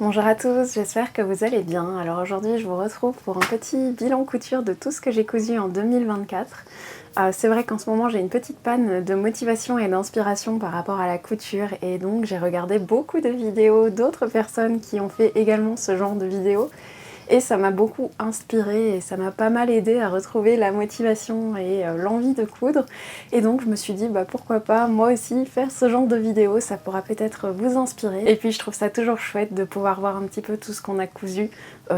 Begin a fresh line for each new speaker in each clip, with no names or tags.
Bonjour à tous, j'espère que vous allez bien. Alors aujourd'hui je vous retrouve pour un petit bilan couture de tout ce que j'ai cousu en 2024. C'est vrai qu'en ce moment j'ai une petite panne de motivation et d'inspiration par rapport à la couture et donc j'ai regardé beaucoup de vidéos d'autres personnes qui ont fait également ce genre de vidéos. Et ça m'a beaucoup inspirée et ça m'a pas mal aidé à retrouver la motivation et l'envie de coudre. Et donc je me suis dit pourquoi pas moi aussi faire ce genre de vidéo, ça pourra peut-être vous inspirer. Et puis je trouve ça toujours chouette de pouvoir voir un petit peu tout ce qu'on a cousu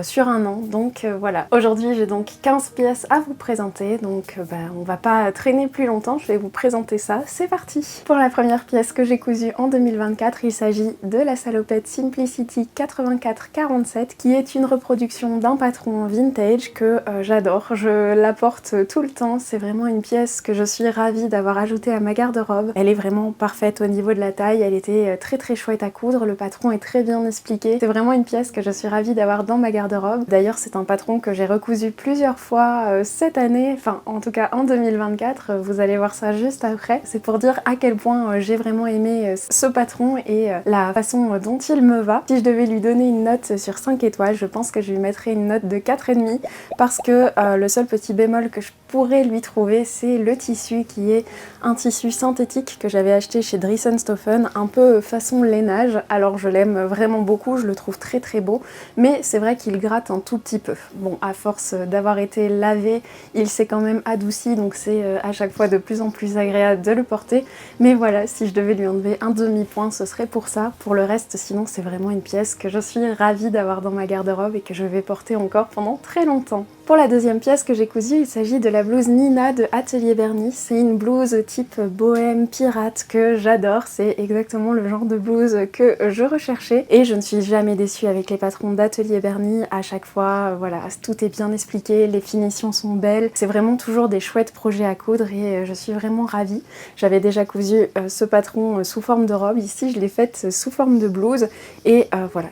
sur un an. Donc voilà, aujourd'hui j'ai donc 15 pièces à vous présenter, donc on va pas traîner plus longtemps, je vais vous présenter ça, c'est parti. Pour la première pièce que j'ai cousue en 2024, il s'agit de la salopette Simplicity 84-47 qui est une reproduction d'un patron vintage que j'adore, je la porte tout le temps, c'est vraiment une pièce que je suis ravie d'avoir ajoutée à ma garde-robe. Elle est vraiment parfaite au niveau de la taille, elle était très chouette à coudre, le patron est très bien expliqué, c'est vraiment une pièce que je suis ravie d'avoir dans ma garde-robe. D'ailleurs c'est un patron que j'ai recousu plusieurs fois cette année, enfin en tout cas en 2024, vous allez voir ça juste après. C'est pour dire à quel point j'ai vraiment aimé ce patron et la façon dont il me va. Si je devais lui donner une note sur 5 étoiles, je pense que je lui mettrais une note de 4,5 parce que le seul petit bémol que je pourrais lui trouver, c'est le tissu qui est un tissu synthétique que j'avais acheté chez Dries&Stoffen, un peu façon lainage. Alors je l'aime vraiment beaucoup, je le trouve très beau, mais c'est vrai qu'il gratte un tout petit peu. Bon, à force d'avoir été lavé, il s'est quand même adouci, donc c'est à chaque fois de plus en plus agréable de le porter. Mais voilà, si je devais lui enlever un demi-point, ce serait pour ça. Pour le reste, sinon c'est vraiment une pièce que je suis ravie d'avoir dans ma garde-robe et que je vais porter encore pendant très longtemps. Pour la deuxième pièce que j'ai cousue, il s'agit de la blouse Nina de Atelier Berny. C'est une blouse type bohème pirate que j'adore, c'est exactement le genre de blouse que je recherchais et je ne suis jamais déçue avec les patrons d'Atelier Berny. À chaque fois, voilà, tout est bien expliqué, les finitions sont belles, c'est vraiment toujours des chouettes projets à coudre et je suis vraiment ravie. J'avais déjà cousu ce patron sous forme de robe, ici je l'ai faite sous forme de blouse et voilà,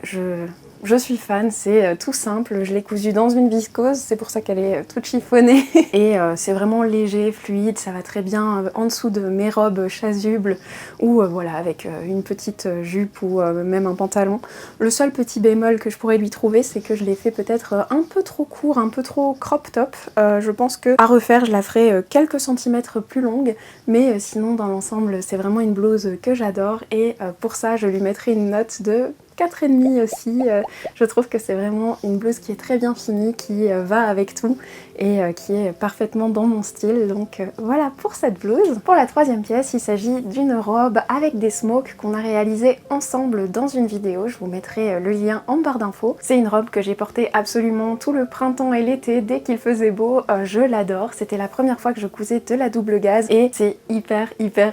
je suis fan, c'est tout simple, je l'ai cousue dans une viscose, c'est pour ça qu'elle est toute chiffonnée. Et c'est vraiment léger, fluide, ça va très bien en dessous de mes robes chasubles ou voilà, avec une petite jupe ou même un pantalon. Le seul petit bémol que je pourrais lui trouver, c'est que je l'ai fait peut-être un peu trop court, un peu trop crop top. Je pense que à refaire, je la ferai quelques centimètres plus longue, mais sinon dans l'ensemble, c'est vraiment une blouse que j'adore et pour ça, je lui mettrai une note de 4,5 aussi. Je trouve que c'est vraiment une blouse qui est très bien finie, qui va avec tout et qui est parfaitement dans mon style. Donc voilà pour cette blouse. Pour la troisième pièce, il s'agit d'une robe avec des smokes qu'on a réalisé ensemble dans une vidéo. Je vous mettrai le lien en barre d'infos. C'est une robe que j'ai portée absolument tout le printemps et l'été. Dès qu'il faisait beau, je l'adore. C'était la première fois que je cousais de la double gaze et c'est hyper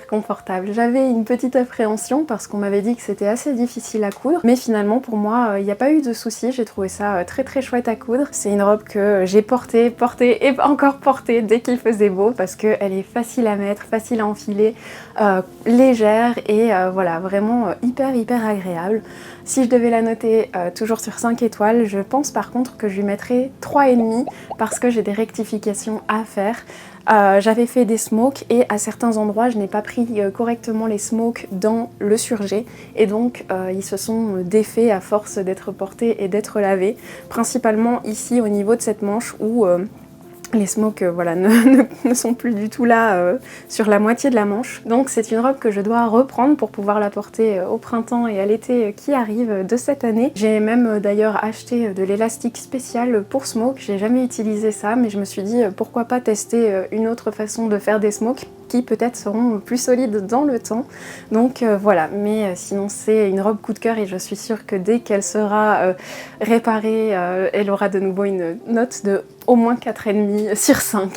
confortable. J'avais une petite appréhension parce qu'on m'avait dit que c'était assez difficile à coudre, mais finalement pour moi il n'y a pas eu de soucis, j'ai trouvé ça très chouette à coudre. C'est une robe que j'ai portée et encore portée dès qu'il faisait beau parce qu'elle est facile à mettre, facile à enfiler, légère et voilà, vraiment hyper agréable. Si je devais la noter toujours sur 5 étoiles, je pense par contre que je lui mettrais 3,5 parce que j'ai des rectifications à faire. J'avais fait des smokes et à certains endroits je n'ai pas pris correctement les smokes dans le surjet et donc ils se sont défaits à force d'être portés et d'être lavés, principalement ici au niveau de cette manche où les smokes voilà, ne sont plus du tout là sur la moitié de la manche. Donc c'est une robe que je dois reprendre pour pouvoir la porter au printemps et à l'été qui arrive de cette année. J'ai même d'ailleurs acheté de l'élastique spécial pour smoke. J'ai jamais utilisé ça, mais je me suis dit pourquoi pas tester une autre façon de faire des smokes qui peut-être seront plus solides dans le temps. Donc voilà, mais sinon c'est une robe coup de cœur et je suis sûre que dès qu'elle sera réparée, elle aura de nouveau une note de au moins 4,5 sur 5.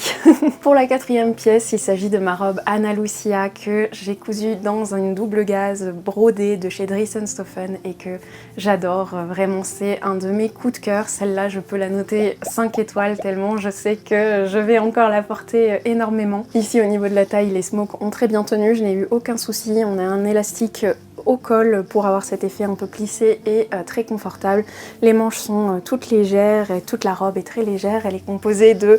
Pour la quatrième pièce, il s'agit de ma robe Anna Lucia que j'ai cousue dans une double gaze brodée de chez Dries&Stoffen et que j'adore. Vraiment, c'est un de mes coups de cœur. Celle-là, je peux la noter 5 étoiles tellement je sais que je vais encore la porter énormément. Ici, au niveau de la taille, les smokes ont très bien tenu. Je n'ai eu aucun souci. On a un élastique au col pour avoir cet effet un peu plissé et très confortable. Les manches sont toutes légères et toute la robe est très légère. Elle est composée de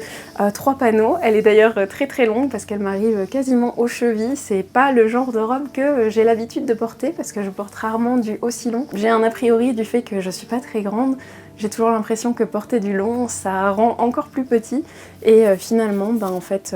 3 panneaux. Elle est d'ailleurs très longue parce qu'elle m'arrive quasiment aux chevilles. C'est pas le genre de robe que j'ai l'habitude de porter parce que je porte rarement du aussi long. J'ai un a priori du fait que je suis pas très grande. J'ai toujours l'impression que porter du long, ça rend encore plus petit. Et finalement, en fait,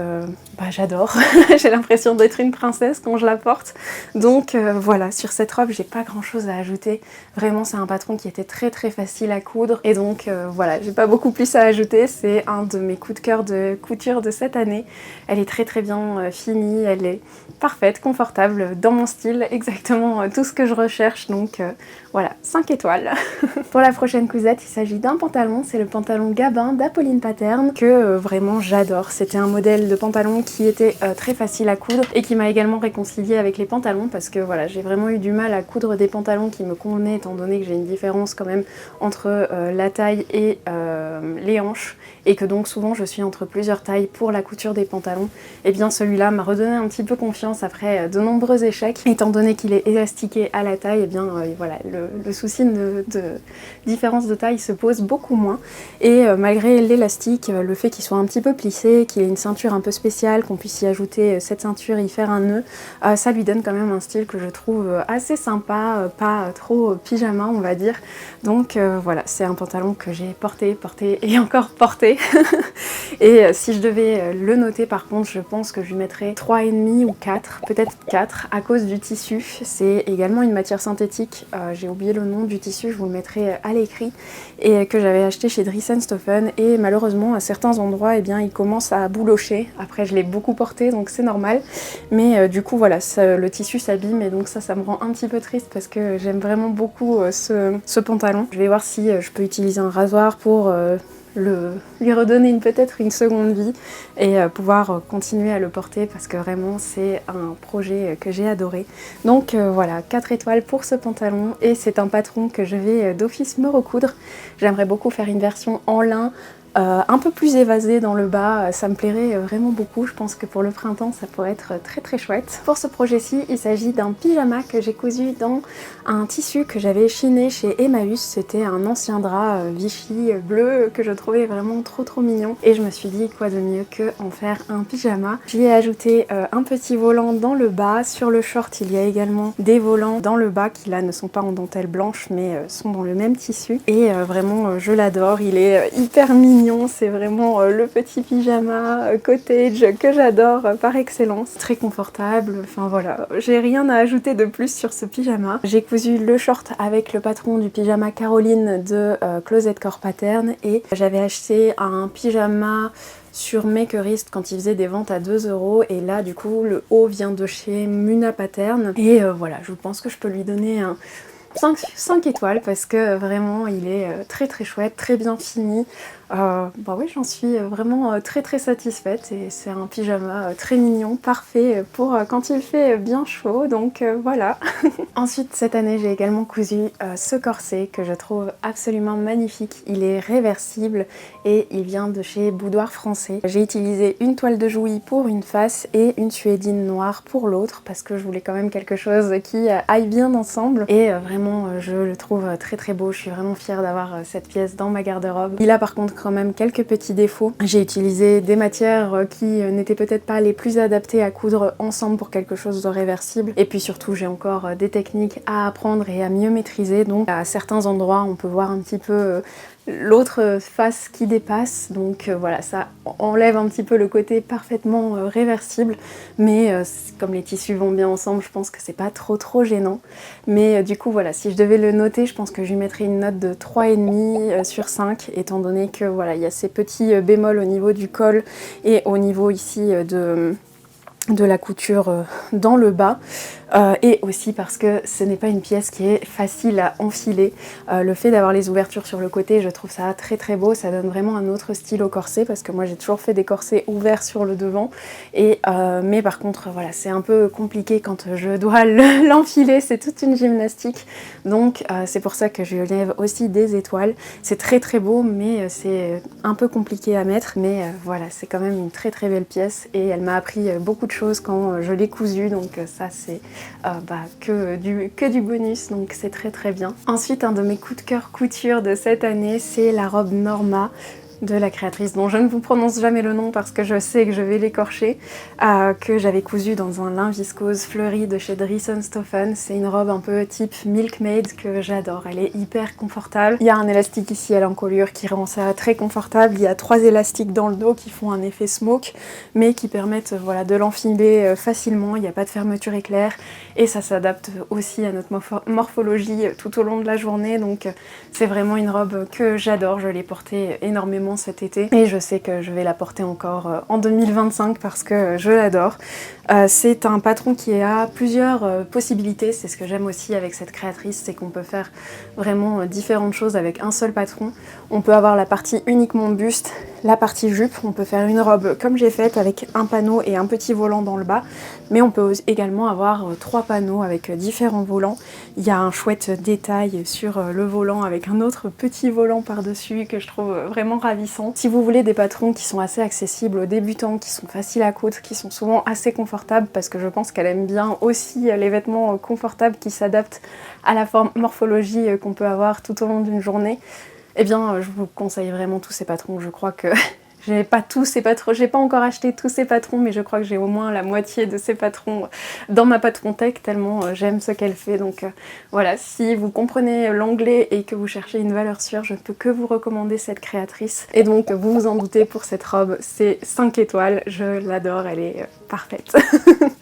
j'adore. J'ai l'impression d'être une princesse quand je la porte. Donc voilà, sur cette robe, j'ai pas grand chose à ajouter. Vraiment, c'est un patron qui était très facile à coudre. Et donc voilà, j'ai pas beaucoup plus à ajouter. C'est un de mes coups de cœur de couture de cette année. Elle est très bien finie, elle est parfaite, confortable, dans mon style, exactement tout ce que je recherche. Donc voilà, 5 étoiles. Pour la prochaine cousette, il s'agit d'un pantalon, c'est le pantalon Gabin d'Apolline Pattern que vraiment j'adore. C'était un modèle de pantalon qui était très facile à coudre et qui m'a également réconciliée avec les pantalons parce que voilà, j'ai vraiment eu du mal à coudre des pantalons qui me convenaient étant donné que j'ai une différence quand même entre la taille et les hanches et que donc souvent je suis entre plusieurs tailles pour la couture des pantalons. Et bien celui-là m'a redonné un petit peu confiance après de nombreux échecs étant donné qu'il est élastiqué à la taille. Et bien voilà, le souci de différence de taille se pose beaucoup moins et malgré l'élastique, le fait qu'il soit un petit peu plissé, qu'il ait une ceinture un peu spéciale, qu'on puisse y ajouter cette ceinture, y faire un nœud, ça lui donne quand même un style que je trouve assez sympa, pas trop pyjama on va dire. Donc voilà, c'est un pantalon que j'ai porté et encore porté. Et si je devais le noter par contre, je pense que je lui mettrais 3,5 ou 4, peut-être 4 à cause du tissu. C'est également une matière synthétique, j'ai oublié le nom du tissu, je vous le mettrai à l'écrit, et que j'avais acheté chez Dries+Stoffen et malheureusement à certains endroits il commence à boulocher. Après je l'ai beaucoup porté donc c'est normal, mais du coup voilà, le tissu s'abîme et donc ça me rend un petit peu triste parce que j'aime vraiment beaucoup ce pantalon. Je vais voir si je peux utiliser un rasoir pour lui redonner peut-être une seconde vie et pouvoir continuer à le porter parce que vraiment c'est un projet que j'ai adoré. Donc voilà, 4 étoiles pour ce pantalon et c'est un patron que je vais d'office me recoudre. J'aimerais beaucoup faire une version en lin un peu plus évasée dans le bas, ça me plairait vraiment beaucoup. Je pense que pour le printemps ça pourrait être très chouette. Pour ce projet-ci, il s'agit d'un pyjama que j'ai cousu dans un tissu que j'avais chiné chez Emmaüs. C'était un ancien drap Vichy bleu que je trouvais vraiment trop mignon et je me suis dit quoi de mieux que en faire un pyjama. J'y ai ajouté un petit volant dans le bas. Sur le short il y a également des volants dans le bas qui là ne sont pas en dentelle blanche mais sont dans le même tissu et vraiment je l'adore, il est hyper mignon. C'est vraiment le petit pyjama cottage que j'adore par excellence. Très confortable, enfin voilà, j'ai rien à ajouter de plus sur ce pyjama. J'ai cousu le short avec le patron du pyjama Caroline de Closet Core Pattern et j'avais acheté un pyjama sur Makerist quand il faisait des ventes à 2 € et là du coup le haut vient de chez Muna Pattern et voilà, je pense que je peux lui donner un 5 étoiles parce que vraiment il est très chouette, très bien fini. Oui, j'en suis vraiment très satisfaite et c'est un pyjama très mignon, parfait pour quand il fait bien chaud, donc voilà. Ensuite cette année j'ai également cousu ce corset que je trouve absolument magnifique. Il est réversible et il vient de chez Boudoir Français. J'ai utilisé une toile de Jouy pour une face et une suédine noire pour l'autre parce que je voulais quand même quelque chose qui aille bien ensemble et vraiment je le trouve très beau. Je suis vraiment fière d'avoir cette pièce dans ma garde-robe. Il a par contre quand même quelques petits défauts. J'ai utilisé des matières qui n'étaient peut-être pas les plus adaptées à coudre ensemble pour quelque chose de réversible et puis surtout j'ai encore des techniques à apprendre et à mieux maîtriser, donc à certains endroits on peut voir un petit peu l'autre face qui dépasse, donc voilà, ça enlève un petit peu le côté parfaitement réversible, mais comme les tissus vont bien ensemble, je pense que c'est pas trop gênant. Mais du coup voilà, si je devais le noter, je pense que je lui mettrais une note de 3,5 sur 5, étant donné que voilà, il y a ces petits bémols au niveau du col et au niveau ici de la couture dans le bas. Et aussi parce que ce n'est pas une pièce qui est facile à enfiler. Le fait d'avoir les ouvertures sur le côté, je trouve ça très beau, ça donne vraiment un autre style au corset parce que moi j'ai toujours fait des corsets ouverts sur le devant et mais par contre voilà, c'est un peu compliqué quand je dois l'enfiler, c'est toute une gymnastique, donc c'est pour ça que je lui lève aussi des étoiles. C'est très beau mais c'est un peu compliqué à mettre, mais voilà, c'est quand même une très belle pièce et elle m'a appris beaucoup de choses quand je l'ai cousue, donc ça que du bonus, donc c'est très très bien. Ensuite, un de mes coups de cœur couture de cette année, c'est la robe Norma de la créatrice dont je ne vous prononce jamais le nom parce que je sais que je vais l'écorcher, que j'avais cousu dans un lin viscose fleuri de chez Dries & Stoffen. C'est une robe un peu type Milkmaid que j'adore, elle est hyper confortable. Il y a un élastique ici à l'encolure qui rend ça très confortable, il y a 3 élastiques dans le dos qui font un effet smoke mais qui permettent voilà, de l'enfiler facilement, il n'y a pas de fermeture éclair et ça s'adapte aussi à notre morphologie tout au long de la journée, donc c'est vraiment une robe que j'adore, je l'ai portée énormément cet été et je sais que je vais la porter encore en 2025 parce que je l'adore. C'est un patron qui a plusieurs possibilités, c'est ce que j'aime aussi avec cette créatrice, c'est qu'on peut faire vraiment différentes choses avec un seul patron. On peut avoir la partie uniquement buste, la partie jupe, on peut faire une robe comme j'ai faite avec un panneau et un petit volant dans le bas, mais on peut également avoir 3 panneaux avec différents volants. Il y a un chouette détail sur le volant avec un autre petit volant par-dessus que je trouve vraiment ravissant. Si vous voulez des patrons qui sont assez accessibles aux débutants, qui sont faciles à coudre, qui sont souvent assez confortables, parce que je pense qu'elle aime bien aussi les vêtements confortables qui s'adaptent à la morphologie qu'on peut avoir tout au long d'une journée, eh bien je vous conseille vraiment tous ces patrons. Je crois que j'ai pas tous ces patrons, j'ai pas encore acheté tous ces patrons, mais je crois que j'ai au moins la moitié de ces patrons dans ma patronthèque, tellement j'aime ce qu'elle fait. Donc voilà, si vous comprenez l'anglais et que vous cherchez une valeur sûre, je ne peux que vous recommander cette créatrice. Et donc vous vous en doutez, pour cette robe, c'est 5 étoiles, je l'adore, elle est parfaite.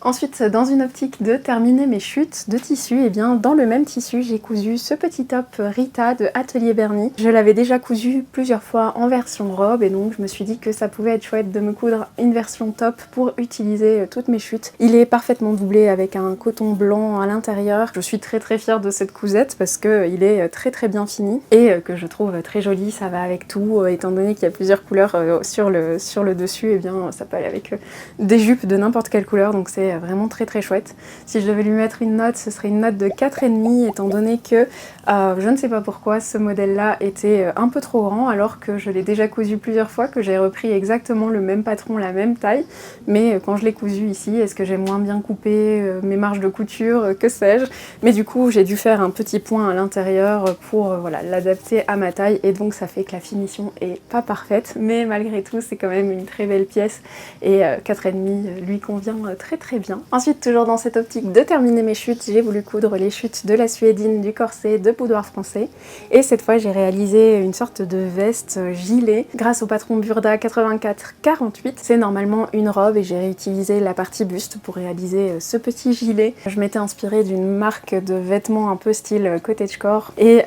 Ensuite, dans une optique de terminer mes chutes de tissu, et bien dans le même tissu, j'ai cousu ce petit top Rita de Atelier Bernie. Je l'avais déjà cousu plusieurs fois en version robe et donc je me suis dit que ça pouvait être chouette de me coudre une version top pour utiliser toutes mes chutes. Il est parfaitement doublé avec un coton blanc à l'intérieur. Je suis très très fière de cette cousette parce qu'il est très très bien fini et que je trouve très joli, ça va avec tout, étant donné qu'il y a plusieurs couleurs sur le dessus, et bien ça peut aller avec des jupes de n'importe quelle couleur, donc c'est vraiment très très chouette. Si je devais lui mettre une note, ce serait une note de 4,5 étant donné que je ne sais pas pourquoi ce modèle là était un peu trop grand alors que je l'ai déjà cousu plusieurs fois, que j'ai repris exactement le même patron, la même taille, mais quand je l'ai cousu ici, est-ce que j'ai moins bien coupé mes marges de couture, que sais-je, mais du coup j'ai dû faire un petit point à l'intérieur pour voilà, l'adapter à ma taille et donc ça fait que la finition est pas parfaite, mais malgré tout c'est quand même une très belle pièce et 4,5 lui convient très très bien. Ensuite, toujours dans cette optique de terminer mes chutes, j'ai voulu coudre les chutes de la Suédine du corset de Boudoir Français et cette fois j'ai réalisé une sorte de veste gilet grâce au patron Burda 84-48. C'est normalement une robe et j'ai réutilisé la partie buste pour réaliser ce petit gilet. Je m'étais inspirée d'une marque de vêtements un peu style cottagecore et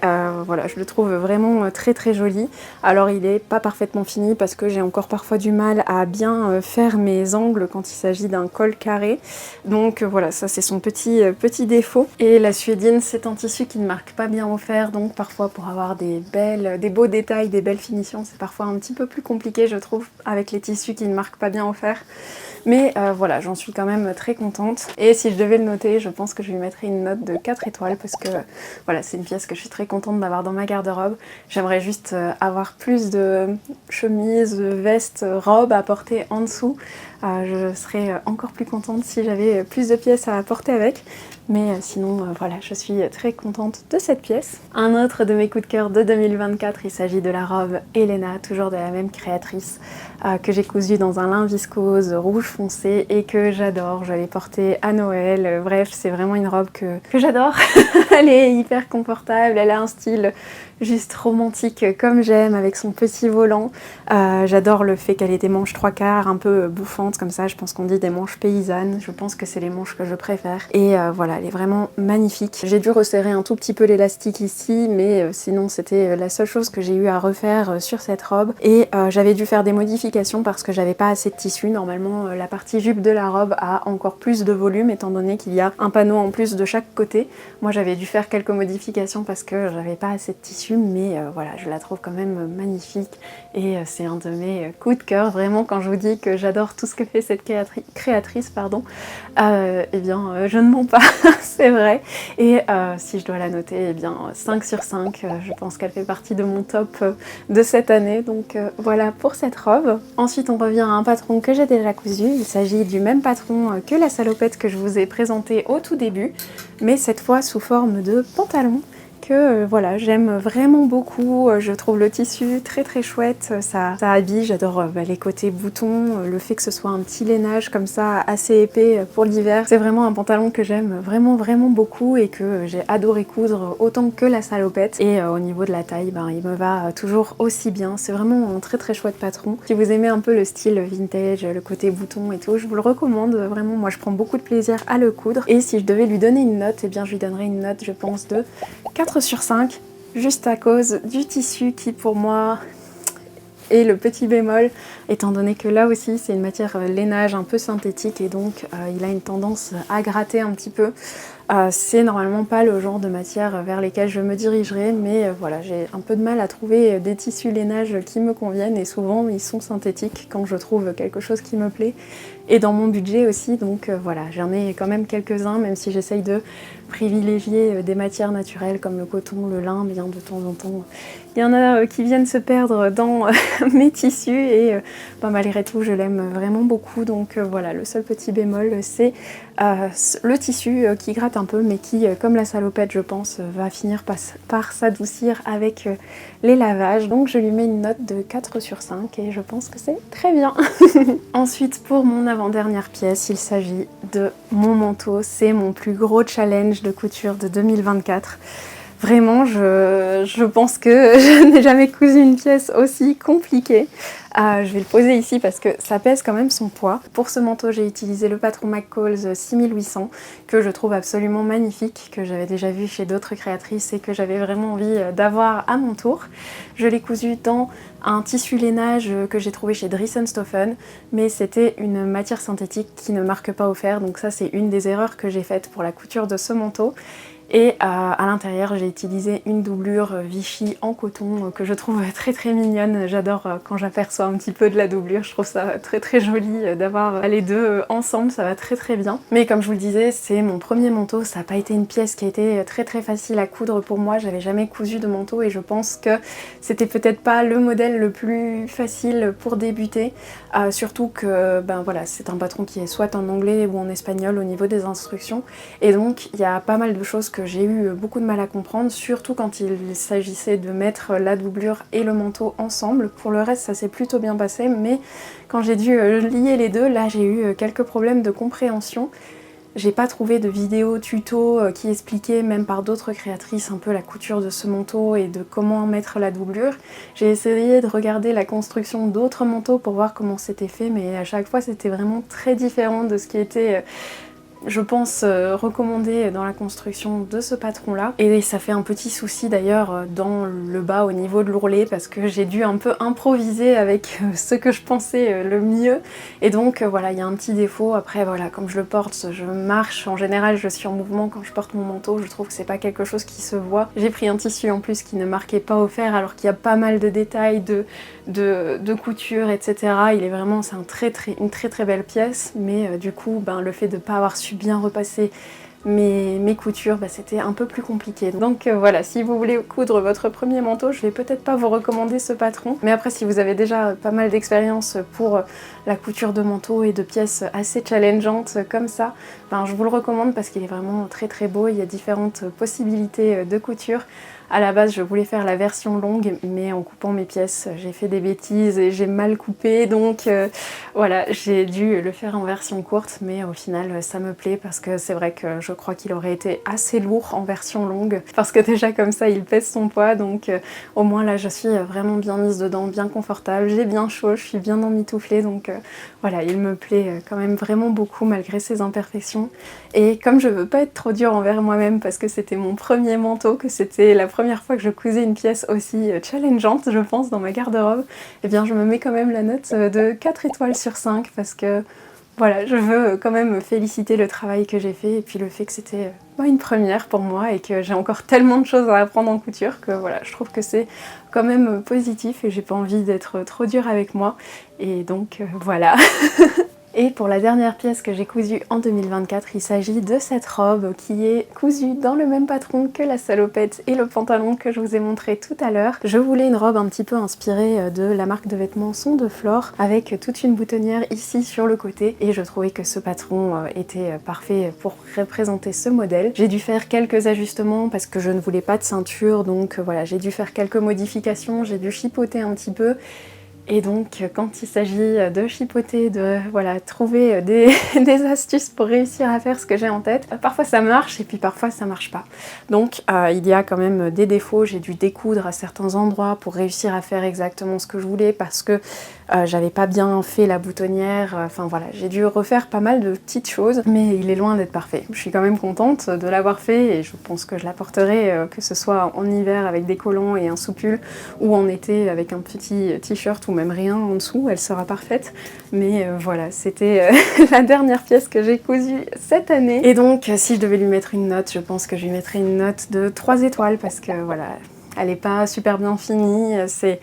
voilà, je le trouve vraiment très très joli. Alors il est pas parfaitement fini parce que j'ai encore parfois du mal à bien faire mes angles quand il s'agit d'un col carré, donc voilà, ça c'est son petit défaut. Et la Suédine, c'est un tissu qui ne marque pas bien au fer, donc parfois pour avoir des beaux détails, des belles finitions, c'est parfois un petit peu plus compliqué je trouve avec les tissus qui ne marquent pas bien au fer, mais voilà, j'en suis quand même très contente. Et si je devais le noter, je pense que je lui mettrais une note de 4 étoiles parce que voilà, c'est une pièce que je suis très contente d'avoir dans ma garde-robe. J'aimerais juste avoir plus de chemises, vestes, robes à porter en dessous. Je serais encore plus contente si j'avais plus de pièces à porter avec, mais sinon voilà, je suis très contente de cette pièce. Un autre de mes coups de cœur de 2024, il s'agit de la robe Elena, toujours de la même créatrice, que j'ai cousue dans un lin viscose rouge foncé et que j'adore. Je l'ai portée à Noël, bref, c'est vraiment une robe que j'adore. Elle est hyper confortable, elle a un style juste romantique comme j'aime, avec son petit volant. J'adore le fait qu'elle ait des manches 3/4 un peu bouffantes comme ça, je pense qu'on dit des manches paysannes, je pense que c'est les manches que je préfère. Et voilà, elle est vraiment magnifique. J'ai dû resserrer un tout petit peu l'élastique ici, mais sinon c'était la seule chose que j'ai eu à refaire sur cette robe. Et j'avais dû faire des modifications parce que j'avais pas assez de tissu. Normalement la partie jupe de la robe a encore plus de volume étant donné qu'il y a un panneau en plus de chaque côté. Moi j'avais dû faire quelques modifications parce que j'avais pas assez de tissu, mais voilà, je la trouve quand même magnifique et c'est un de mes coups de cœur. Vraiment, quand je vous dis que j'adore tout ce que fait cette créatrice, pardon, eh bien je ne mens pas. c'est vrai. Et si je dois la noter, eh bien 5 sur 5, je pense qu'elle fait partie de mon top de cette année. Donc voilà pour cette robe. Ensuite, on revient à un patron que j'ai déjà cousu. Il s'agit du même patron que la salopette que je vous ai présentée au tout début, mais cette fois sous forme de pantalon. Voilà, j'aime vraiment beaucoup, je trouve le tissu très très chouette, ça habille, j'adore les côtés boutons, le fait que ce soit un petit lainage comme ça assez épais pour l'hiver. C'est vraiment un pantalon que j'aime vraiment vraiment beaucoup et que j'ai adoré coudre autant que la salopette. Et au niveau de la taille, ben, il me va toujours aussi bien, c'est vraiment un très très chouette patron. Si vous aimez un peu le style vintage, le côté bouton et tout, je vous le recommande vraiment, moi je prends beaucoup de plaisir à le coudre. Et si je devais lui donner une note, eh bien je lui donnerais une note je pense de 4 sur 5, juste à cause du tissu qui pour moi est le petit bémol, étant donné que là aussi c'est une matière lainage un peu synthétique et donc il a une tendance à gratter un petit peu. C'est normalement pas le genre de matière vers lesquelles je me dirigerai, mais voilà, j'ai un peu de mal à trouver des tissus lainage qui me conviennent et souvent ils sont synthétiques quand je trouve quelque chose qui me plaît et dans mon budget aussi, donc voilà, j'en ai quand même quelques-uns, même si j'essaye de privilégier des matières naturelles comme le coton, le lin, bien de temps en temps. Il y en a qui viennent se perdre dans mes tissus et malgré tout je l'aime vraiment beaucoup, donc voilà, le seul petit bémol c'est le tissu qui gratte un peu mais qui, comme la salopette je pense, va finir par s'adoucir avec les lavages, donc je lui mets une note de 4 sur 5 et je pense que c'est très bien. Ensuite, pour mon avant-dernière pièce, il s'agit de mon manteau, c'est mon plus gros challenge de couture de 2024. Vraiment, je pense que je n'ai jamais cousu une pièce aussi compliquée. Je vais le poser ici parce que ça pèse quand même son poids. Pour ce manteau, j'ai utilisé le patron McCall's 6800 que je trouve absolument magnifique, que j'avais déjà vu chez d'autres créatrices et que j'avais vraiment envie d'avoir à mon tour. Je l'ai cousu dans un tissu lainage que j'ai trouvé chez Dressenstoffen, mais c'était une matière synthétique qui ne marque pas au fer, donc ça c'est une des erreurs que j'ai faites pour la couture de ce manteau. Et à l'intérieur, j'ai utilisé une doublure Vichy en coton que je trouve très très mignonne. J'adore quand j'aperçois un petit peu de la doublure, je trouve ça très très joli d'avoir les deux ensemble, ça va très très bien. Mais comme je vous le disais, c'est mon premier manteau, ça n'a pas été une pièce qui a été très très facile à coudre pour moi, j'avais jamais cousu de manteau et je pense que c'était peut-être pas le modèle le plus facile pour débuter, surtout que ben voilà, c'est un patron qui est soit en anglais ou en espagnol au niveau des instructions, et donc il y a pas mal de choses que j'ai eu beaucoup de mal à comprendre, surtout quand il s'agissait de mettre la doublure et le manteau ensemble. Pour le reste ça s'est plutôt bien passé, mais quand j'ai dû lier les deux, là j'ai eu quelques problèmes de compréhension. J'ai pas trouvé de vidéo tuto qui expliquait, même par d'autres créatrices, un peu la couture de ce manteau et de comment mettre la doublure. J'ai essayé de regarder la construction d'autres manteaux pour voir comment c'était fait, mais à chaque fois c'était vraiment très différent de ce qui était je pense recommandé dans la construction de ce patron là. Et ça fait un petit souci d'ailleurs dans le bas au niveau de l'ourlet parce que j'ai dû un peu improviser avec ce que je pensais le mieux, et donc voilà, il y a un petit défaut. Après voilà, comme je le porte, je marche, en général je suis en mouvement quand je porte mon manteau, je trouve que c'est pas quelque chose qui se voit. J'ai pris un tissu en plus qui ne marquait pas au fer alors qu'il y a pas mal de détails de couture, etc. Il est vraiment, c'est une très très belle pièce, mais du coup ben, le fait de pas avoir su bien repasser mes coutures, bah, c'était un peu plus compliqué. Donc voilà, si vous voulez coudre votre premier manteau, je vais peut-être pas vous recommander ce patron, mais après si vous avez déjà pas mal d'expérience pour la couture de manteaux et de pièces assez challengeantes comme ça, ben, je vous le recommande parce qu'il est vraiment très très beau, il y a différentes possibilités de couture. À la base, je voulais faire la version longue, mais en coupant mes pièces, j'ai fait des bêtises et j'ai mal coupé, donc voilà, j'ai dû le faire en version courte, mais au final, ça me plaît parce que c'est vrai que je crois qu'il aurait été assez lourd en version longue, parce que déjà comme ça, il pèse son poids, donc au moins là, je suis vraiment bien mise dedans, bien confortable, j'ai bien chaud, je suis bien emmitouflée, donc voilà, il me plaît quand même vraiment beaucoup malgré ses imperfections. Et comme je veux pas être trop dure envers moi-même parce que c'était mon premier manteau, que c'était la première fois que je cousais une pièce aussi challengeante, je pense, dans ma garde-robe, eh bien je me mets quand même la note de 4 étoiles sur 5 parce que voilà, je veux quand même féliciter le travail que j'ai fait et puis le fait que c'était une première pour moi et que j'ai encore tellement de choses à apprendre en couture que voilà, je trouve que c'est quand même positif et j'ai pas envie d'être trop dure avec moi, et donc voilà. Et pour la dernière pièce que j'ai cousue en 2024, il s'agit de cette robe qui est cousue dans le même patron que la salopette et le pantalon que je vous ai montré tout à l'heure. Je voulais une robe un petit peu inspirée de la marque de vêtements Son de Flore, avec toute une boutonnière ici sur le côté, et je trouvais que ce patron était parfait pour représenter ce modèle. J'ai dû faire quelques ajustements parce que je ne voulais pas de ceinture, donc voilà, j'ai dû faire quelques modifications, j'ai dû chipoter un petit peu. Et donc quand il s'agit de chipoter, de voilà, trouver des astuces pour réussir à faire ce que j'ai en tête, parfois ça marche et puis parfois ça marche pas. Donc il y a quand même des défauts, j'ai dû découdre à certains endroits pour réussir à faire exactement ce que je voulais parce que j'avais pas bien fait la boutonnière, enfin voilà, j'ai dû refaire pas mal de petites choses, mais il est loin d'être parfait. Je suis quand même contente de l'avoir fait et je pense que je la porterai, que ce soit en hiver avec des collants et un soupul, ou en été avec un petit t-shirt ou même rien en dessous, elle sera parfaite. Mais voilà, c'était la dernière pièce que j'ai cousue cette année. Et donc, si je devais lui mettre une note, je pense que je lui mettrais une note de 3 étoiles parce que voilà, elle est pas super bien finie, c'est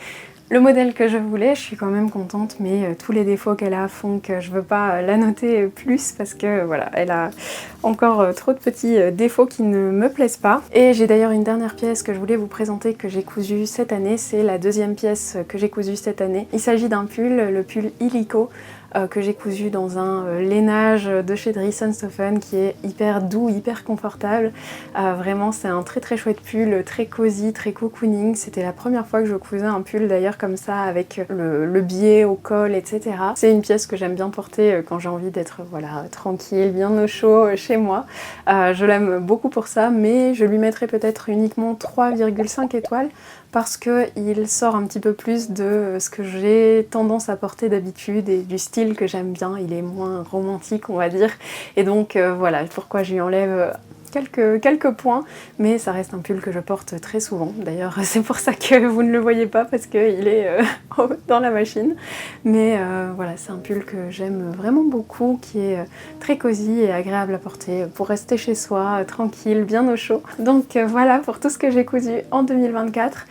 le modèle que je voulais, je suis quand même contente, mais tous les défauts qu'elle a font que je veux pas la noter plus parce que voilà, elle a encore trop de petits défauts qui ne me plaisent pas. Et j'ai d'ailleurs une dernière pièce que je voulais vous présenter que j'ai cousue cette année, c'est la deuxième pièce que j'ai cousue cette année. Il s'agit d'un pull, le pull Illico, que j'ai cousu dans un lainage de chez Dries & Stoffen qui est hyper doux, hyper confortable. Vraiment c'est un très très chouette pull, très cosy, très cocooning. C'était la première fois que je cousais un pull d'ailleurs comme ça avec le biais au col, etc. C'est une pièce que j'aime bien porter quand j'ai envie d'être voilà, tranquille, bien au chaud chez moi. Je l'aime beaucoup pour ça, mais je lui mettrai peut-être uniquement 3,5 étoiles parce qu'il sort un petit peu plus de ce que j'ai tendance à porter d'habitude et du style que j'aime bien. Il est moins romantique, on va dire. Et donc voilà pourquoi je lui enlève quelques points, mais ça reste un pull que je porte très souvent. D'ailleurs, c'est pour ça que vous ne le voyez pas, parce qu'il est dans la machine. Mais voilà, c'est un pull que j'aime vraiment beaucoup, qui est très cosy et agréable à porter pour rester chez soi, tranquille, bien au chaud. Donc voilà pour tout ce que j'ai cousu en 2024.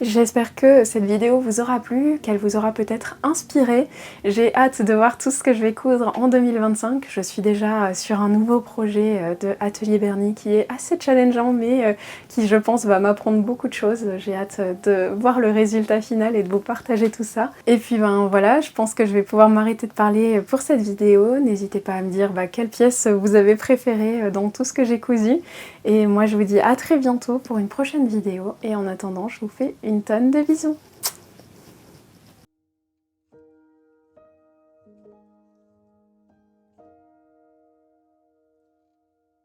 J'espère que cette vidéo vous aura plu, qu'elle vous aura peut-être inspiré. J'ai hâte de voir tout ce que je vais coudre en 2025. Je suis déjà sur un nouveau projet de Atelier Bernie qui est assez challengeant, mais qui je pense va m'apprendre beaucoup de choses. J'ai hâte de voir le résultat final et de vous partager tout ça. Et puis ben voilà, je pense que je vais pouvoir m'arrêter de parler pour cette vidéo. N'hésitez pas à me dire quelle pièce vous avez préférée dans tout ce que j'ai cousu. Et moi je vous dis à très bientôt pour une prochaine vidéo. Et en attendant, je vous fais une tonne de bisous.